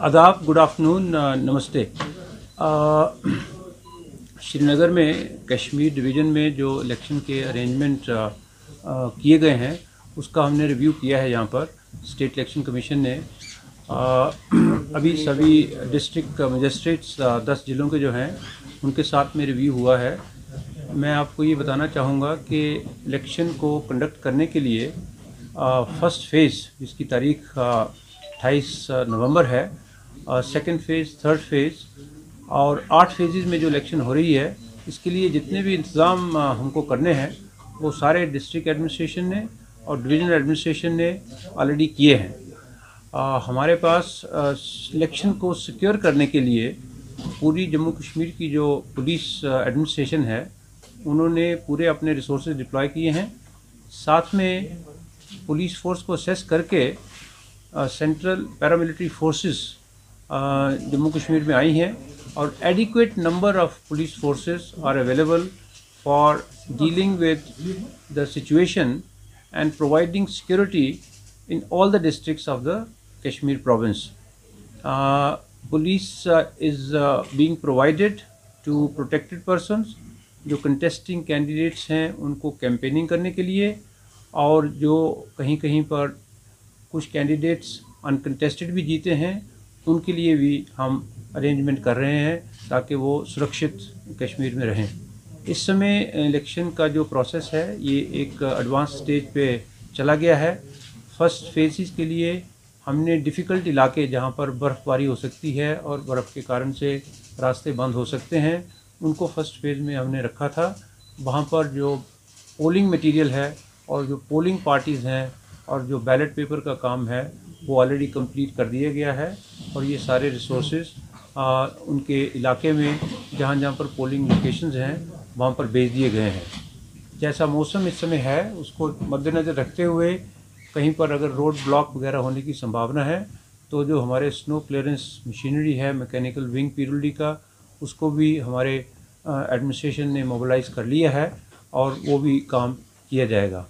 आदाब, good afternoon, नमस्ते। श्रीनगर में कश्मीर डिवीज़न में जो इलेक्शन के अरेंजमेंट किए गए हैं उसका हमने रिव्यू किया है। यहाँ पर स्टेट इलेक्शन कमीशन ने अभी सभी डिस्ट्रिक्ट मजिस्ट्रेट्स 10 ज़िलों के जो हैं उनके साथ में रिव्यू हुआ है। मैं आपको ये बताना चाहूँगा कि इलेक्शन को कंडक्ट करने के लिए फ़र्स्ट फेज़ जिसकी तारीख 28 नवंबर है, सेकंड फेज़, थर्ड फेज़ और 8 फेजेज़ में जो इलेक्शन हो रही है, इसके लिए जितने भी इंतज़ाम हमको करने हैं वो सारे डिस्ट्रिक्ट एडमिनिस्ट्रेशन ने और डिवीज़नल एडमिनिस्ट्रेशन ने ऑलरेडी किए हैं। हमारे पास इलेक्शन को सिक्योर करने के लिए पूरी जम्मू कश्मीर की जो पुलिस एडमिनिस्ट्रेशन है उन्होंने पूरे अपने रिसोर्सेज डिप्लॉय किए हैं। साथ में पुलिस फोर्स को असेस करके central paramilitary forces Jammu Kashmir में आई हैं और adequate number of police forces are available for dealing with the situation and providing security in all the districts of the Kashmir province. Police is being provided to protected persons जो contesting candidates हैं उनको campaigning करने के लिए, और जो कहीं कहीं पर कुछ कैंडिडेट्स अनकंटेस्टेड भी जीते हैं उनके लिए भी हम अरेंजमेंट कर रहे हैं ताकि वो सुरक्षित कश्मीर में रहें। इस समय इलेक्शन का जो प्रोसेस है ये एक एडवांस स्टेज पे चला गया है। फर्स्ट फेजेस के लिए हमने डिफ़िकल्ट इलाके जहाँ पर बर्फ़बारी हो सकती है और बर्फ़ के कारण से रास्ते बंद हो सकते हैं उनको फर्स्ट फेज़ में हमने रखा था। वहाँ पर जो पोलिंग मटीरियल है और जो पोलिंग पार्टीज़ हैं और जो बैलेट पेपर का काम है वो ऑलरेडी कंप्लीट कर दिया गया है और ये सारे रिसोर्सेज उनके इलाके में जहाँ जहाँ पर पोलिंग लोकेशंस हैं वहाँ पर भेज दिए गए हैं। जैसा मौसम इस समय है उसको मद्देनज़र रखते हुए कहीं पर अगर रोड ब्लॉक वगैरह होने की संभावना है तो जो हमारे स्नो क्लियरेंस मशीनरी है मैकेनिकल विंग पीडब्ल्यूडी का, उसको भी हमारे एडमिनिस्ट्रेशन ने मोबिलाइज़ कर लिया है और वो भी काम किया जाएगा।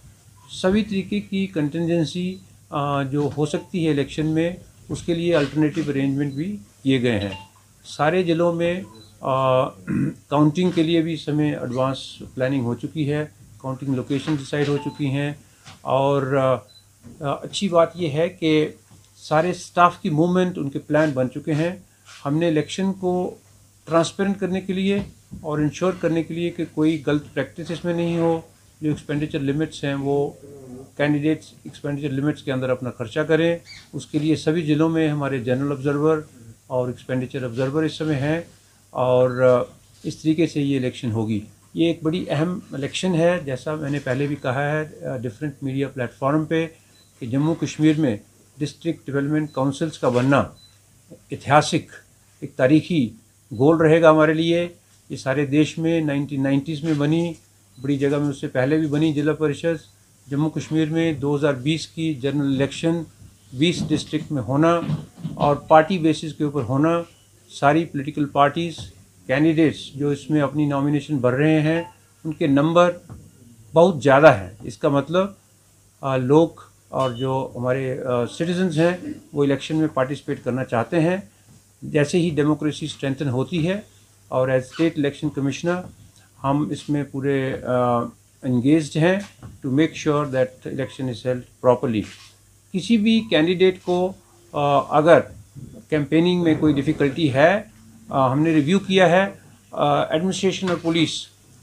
सभी तरीके की कंटिजेंसी जो हो सकती है इलेक्शन में उसके लिए अल्टरनेटिव अरेंजमेंट भी किए गए हैं। सारे ज़िलों में काउंटिंग के लिए भी इस समय एडवांस प्लानिंग हो चुकी है, काउंटिंग लोकेशन डिसाइड हो चुकी हैं और अच्छी बात यह है कि सारे स्टाफ की मूवमेंट उनके प्लान बन चुके हैं। हमने इलेक्शन को ट्रांसपेरेंट करने के लिए और इंश्योर करने के लिए कि कोई गलत प्रैक्टिस इसमें नहीं हो, जो एक्सपेंडिचर लिमिट्स हैं वो कैंडिडेट्स एक्सपेंडिचर लिमिट्स के अंदर अपना खर्चा करें, उसके लिए सभी ज़िलों में हमारे जनरल ऑब्जर्वर और एक्सपेंडिचर ऑब्जर्वर इस समय हैं और इस तरीके से ये इलेक्शन होगी। ये एक बड़ी अहम इलेक्शन है, जैसा मैंने पहले भी कहा है डिफरेंट मीडिया प्लेटफॉर्म पे कि जम्मू कश्मीर में डिस्ट्रिक्ट डेवलपमेंट काउंसिल्स का बनना ऐतिहासिक एक तारीखी गोल रहेगा हमारे लिए। ये सारे देश में 1990s में बनी, बड़ी जगह में उससे पहले भी बनी जिला परिषद। जम्मू कश्मीर में 2020 की जनरल इलेक्शन 20 डिस्ट्रिक्ट में होना और पार्टी बेसिस के ऊपर होना, सारी पॉलिटिकल पार्टीज़ कैंडिडेट्स जो इसमें अपनी नॉमिनेशन भर रहे हैं उनके नंबर बहुत ज़्यादा है। इसका मतलब लोग और जो हमारे सिटीजन्स हैं वो इलेक्शन में पार्टिसिपेट करना चाहते हैं। जैसे ही डेमोक्रेसी स्ट्रेंथन होती है और एज स्टेट इलेक्शन कमिश्नर हम इसमें पूरे एंगेज्ड हैं to make sure that election is held properly. किसी भी कैंडिडेट को अगर कैंपेनिंग में कोई डिफ़िकल्टी है, हमने रिव्यू किया है, एडमिनिस्ट्रेशन और पुलिस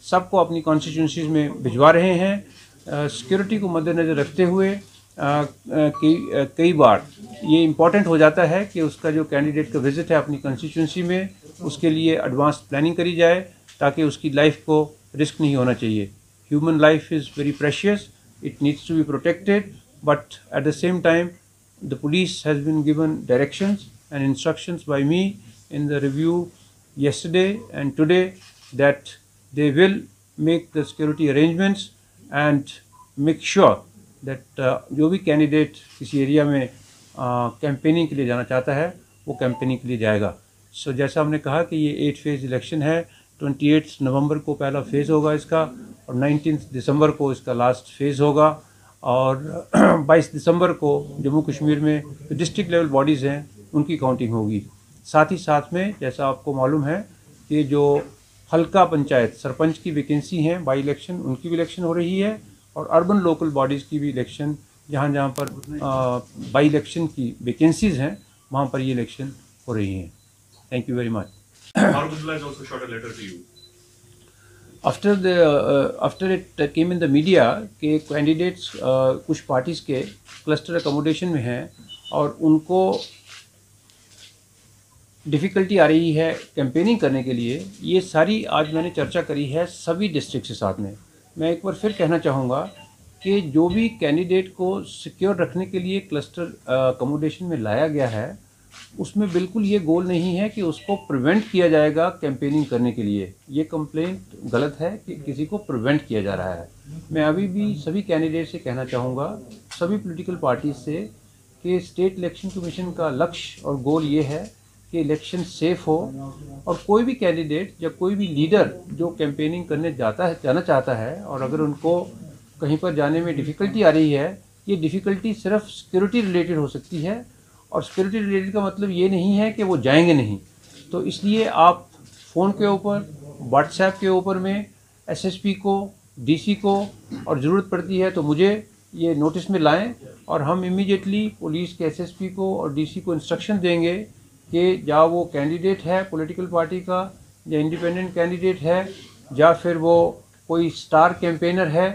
सबको अपनी कॉन्स्टिट्यूंसीज में भिजवा रहे हैं। सिक्योरिटी को मद्देनज़र रखते हुए कई बार ये इम्पॉर्टेंट हो जाता है कि उसका जो कैंडिडेट का विज़िट है अपनी कॉन्स्टिट्यूंसी में उसके लिए एडवांस प्लानिंग करी जाए ताकि उसकी लाइफ को रिस्क नहीं होना चाहिए। Human life is very precious, it needs to be protected, but at the same time the police has been given directions and instructions by me in the review yesterday and today that they will make the security arrangements and make sure that जो भी candidate किसी area में campaigning के लिए जाना चाहता है वो कैंपेनिंग के लिए जाएगा। सो जैसा हमने कहा कि ये 8 फेज़ इलेक्शन है, 28 नवंबर को पहला फेज़ होगा इसका और 19 दिसंबर को इसका लास्ट फेज़ होगा और 22 दिसंबर को जम्मू कश्मीर में जो डिस्ट्रिक्ट लेवल बॉडीज़ हैं उनकी काउंटिंग होगी। साथ ही साथ में जैसा आपको मालूम है कि जो हल्का पंचायत सरपंच की वैकेंसी हैं बाई इलेक्शन, उनकी भी इलेक्शन हो रही है, और अर्बन लोकल बॉडीज़ की भी इलेक्शन, जहाँ जहाँ पर बाई इलेक्शन की वैकेंसीज़ हैं वहाँ पर ये इलेक्शन हो रही हैं। Thank you very much. After it came in the media के कैंडिडेट्स कुछ पार्टीज़ के क्लस्टर अकोमोडेशन में हैं और उनको डिफ़िकल्टी आ रही है कैंपेनिंग करने के लिए, ये सारी आज मैंने चर्चा करी है सभी डिस्ट्रिक्ट के साथ में। मैं एक बार फिर कहना चाहूँगा कि जो भी कैंडिडेट को सिक्योर रखने के लिए क्लस्टर अकोमोडेशन में लाया गया है, उसमें बिल्कुल ये गोल नहीं है कि उसको प्रिवेंट किया जाएगा कैंपेनिंग करने के लिए। ये कंप्लेंट गलत है कि किसी को प्रिवेंट किया जा रहा है। मैं अभी भी सभी कैंडिडेट से कहना चाहूँगा, सभी पॉलिटिकल पार्टीज से, कि स्टेट इलेक्शन कमीशन का लक्ष्य और गोल ये है कि इलेक्शन सेफ हो, और कोई भी कैंडिडेट या कोई भी लीडर जो कैंपेनिंग करने जाना चाहता है और अगर उनको कहीं पर जाने में डिफ़िकल्टी आ रही है, ये डिफ़िकल्टी सिर्फ सिक्योरिटी रिलेटेड हो सकती है, और सिक्योरिटी रिलेटेड का मतलब ये नहीं है कि वो जाएंगे नहीं। तो इसलिए आप फ़ोन के ऊपर, व्हाट्सएप के ऊपर में एसएसपी को, डीसी को, और ज़रूरत पड़ती है तो मुझे ये नोटिस में लाएं, और हम इमीडिएटली पुलिस के एसएसपी को और डीसी को इंस्ट्रक्शन देंगे कि या वो कैंडिडेट है पॉलिटिकल पार्टी का, या इंडिपेंडेंट कैंडिडेट है, या फिर वो कोई स्टार कैंपेनर है,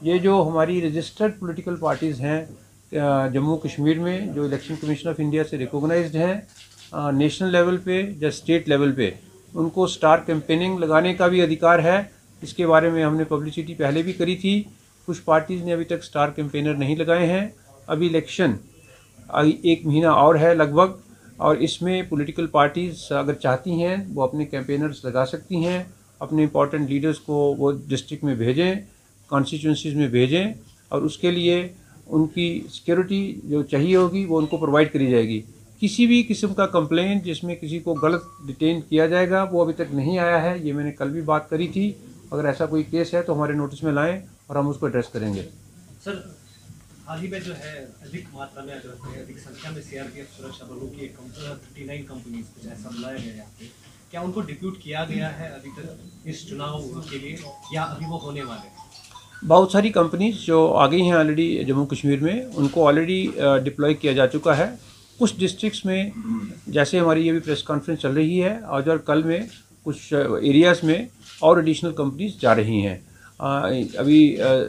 ये जो हमारी रजिस्टर्ड पॉलिटिकल पार्टीज़ हैं जम्मू कश्मीर में, जो इलेक्शन कमीशन ऑफ इंडिया से रिकॉग्नाइज्ड हैं नेशनल लेवल पे या स्टेट लेवल पे, उनको स्टार कैंपेनिंग लगाने का भी अधिकार है। इसके बारे में हमने पब्लिसिटी पहले भी करी थी। कुछ पार्टीज़ ने अभी तक स्टार कैंपेनर नहीं लगाए हैं। अभी इलेक्शन 1 महीना और है लगभग, और इसमें पॉलिटिकल पार्टीज़ अगर चाहती हैं वो अपने कैंपेनर्स लगा सकती हैं, अपने इंपॉर्टेंट लीडर्स को वो डिस्ट्रिक्ट में भेजें, कॉन्स्टिट्यूंसीज़ में भेजें, और उसके लिए उनकी सिक्योरिटी जो चाहिए होगी वो उनको प्रोवाइड करी जाएगी। किसी भी किस्म का कंप्लेंट जिसमें किसी को गलत डिटेन किया जाएगा वो अभी तक नहीं आया है। ये मैंने कल भी बात करी थी। अगर ऐसा कोई केस है तो हमारे नोटिस में लाएं और हम उसको एड्रेस करेंगे। सर, हाल ही में जो है अधिक मात्रा में अधिक संख्या में सीआरपीएफ सुरक्षा बलों की 39 कंपनीज कुछ ऐसा बुलाया गया है, क्या उनको डिप्यूट किया गया है अभी तक इस चुनाव के लिए, या अभी वो होने वाले हैं? बहुत सारी कंपनीज जो आ गई हैं ऑलरेडी जम्मू कश्मीर में, उनको ऑलरेडी डिप्लॉय किया जा चुका है। कुछ डिस्ट्रिक्ट्स में, जैसे हमारी ये भी प्रेस कॉन्फ्रेंस चल रही है, आज और कल में कुछ एरियाज़ में और एडिशनल कंपनीज जा रही हैं। अभी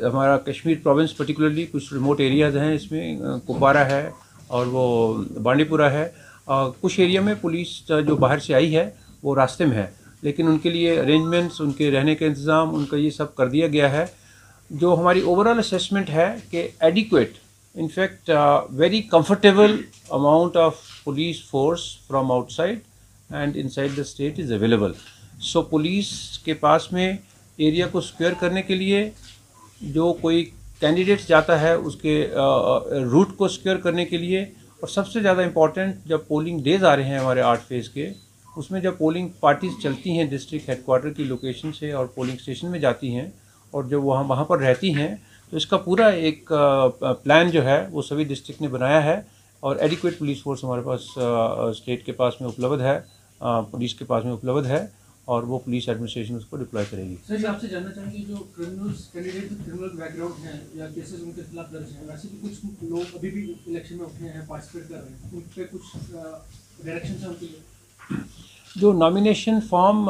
हमारा कश्मीर प्रोविंस पर्टिकुलरली कुछ रिमोट एरियाज़ हैं, इसमें कुपवारा है और वो बांडीपुरा है। कुछ एरिया में पुलिस जो बाहर से आई है वो रास्ते में है, लेकिन उनके लिए अरेंजमेंट्स, उनके रहने का इंतज़ाम, उनका ये सब कर दिया गया है। जो हमारी ओवरऑल असेसमेंट है कि adequate, in fact very comfortable amount of police force from outside and inside the state is available. So police के पास में एरिया को सिक्योर करने के लिए, जो कोई कैंडिडेट्स जाता है उसके रूट को सिक्योर करने के लिए, और सबसे ज़्यादा इम्पॉर्टेंट जब पोलिंग डेज आ रहे हैं हमारे 8 फेज़ के, उसमें जब पोलिंग पार्टीज़ चलती हैं डिस्ट्रिक्ट हेडक्वार्टर की लोकेशन से और पोलिंग स्टेशन में जाती हैं और जो वहाँ पर रहती हैं, तो इसका पूरा एक प्लान जो है वो सभी डिस्ट्रिक्ट ने बनाया है, और एडिक्वेट पुलिस फोर्स हमारे पास स्टेट के पास में उपलब्ध है, पुलिस के पास में उपलब्ध है, और वो पुलिस एडमिनिस्ट्रेशन उसको डिप्लॉय करेगी। सर, आपसे जानना चाहेंगे जो कैंडिडेट क्रिमिनल बैकग्राउंड है या केसेस उनके खिलाफ दर्ज हैं, वैसे भी कुछ लोग अभी भी इलेक्शन में उठे हैं, पार्टिसिपेट कर रहे हैं, उन पर कुछ डायरेक्शन है उनके लिए? जो nomination form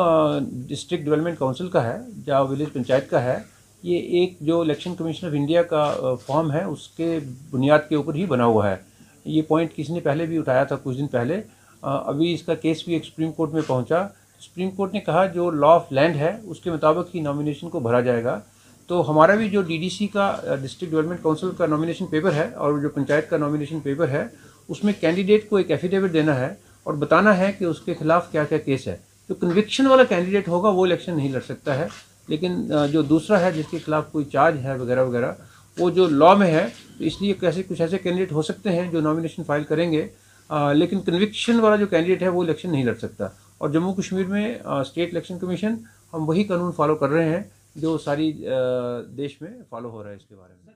district development council का है, या विलेज पंचायत का है, ये एक जो इलेक्शन कमीशन ऑफ इंडिया का फॉर्म है उसके बुनियाद के ऊपर ही बना हुआ है। ये पॉइंट किसी ने पहले भी उठाया था कुछ दिन पहले। अभी इसका केस भी एक सुप्रीम कोर्ट में पहुंचा। सुप्रीम कोर्ट ने कहा जो लॉ ऑफ लैंड है उसके मुताबिक ही नॉमिनेशन को भरा जाएगा। तो हमारा भी जो डीडीसी का डिस्ट्रिक्ट डेवलपमेंट काउंसिल का नॉमिनेशन पेपर है और जो पंचायत का नॉमिनेशन पेपर है, उसमें कैंडिडेट को एक एफिडेविट देना है और बताना है कि उसके खिलाफ क्या क्या केस है। जो कन्विक्शन वाला कैंडिडेट होगा वो इलेक्शन नहीं लड़ सकता है, लेकिन जो दूसरा है जिसके खिलाफ कोई चार्ज है वगैरह वगैरह, वो जो लॉ में है, तो इसलिए कैसे कुछ ऐसे कैंडिडेट हो सकते हैं जो नॉमिनेशन फाइल करेंगे, लेकिन कन्विक्शन वाला जो कैंडिडेट है वो इलेक्शन नहीं लड़ सकता। और जम्मू कश्मीर में स्टेट इलेक्शन कमीशन हम वही कानून फॉलो कर रहे हैं जो सारी देश में फॉलो हो रहा है इसके बारे में।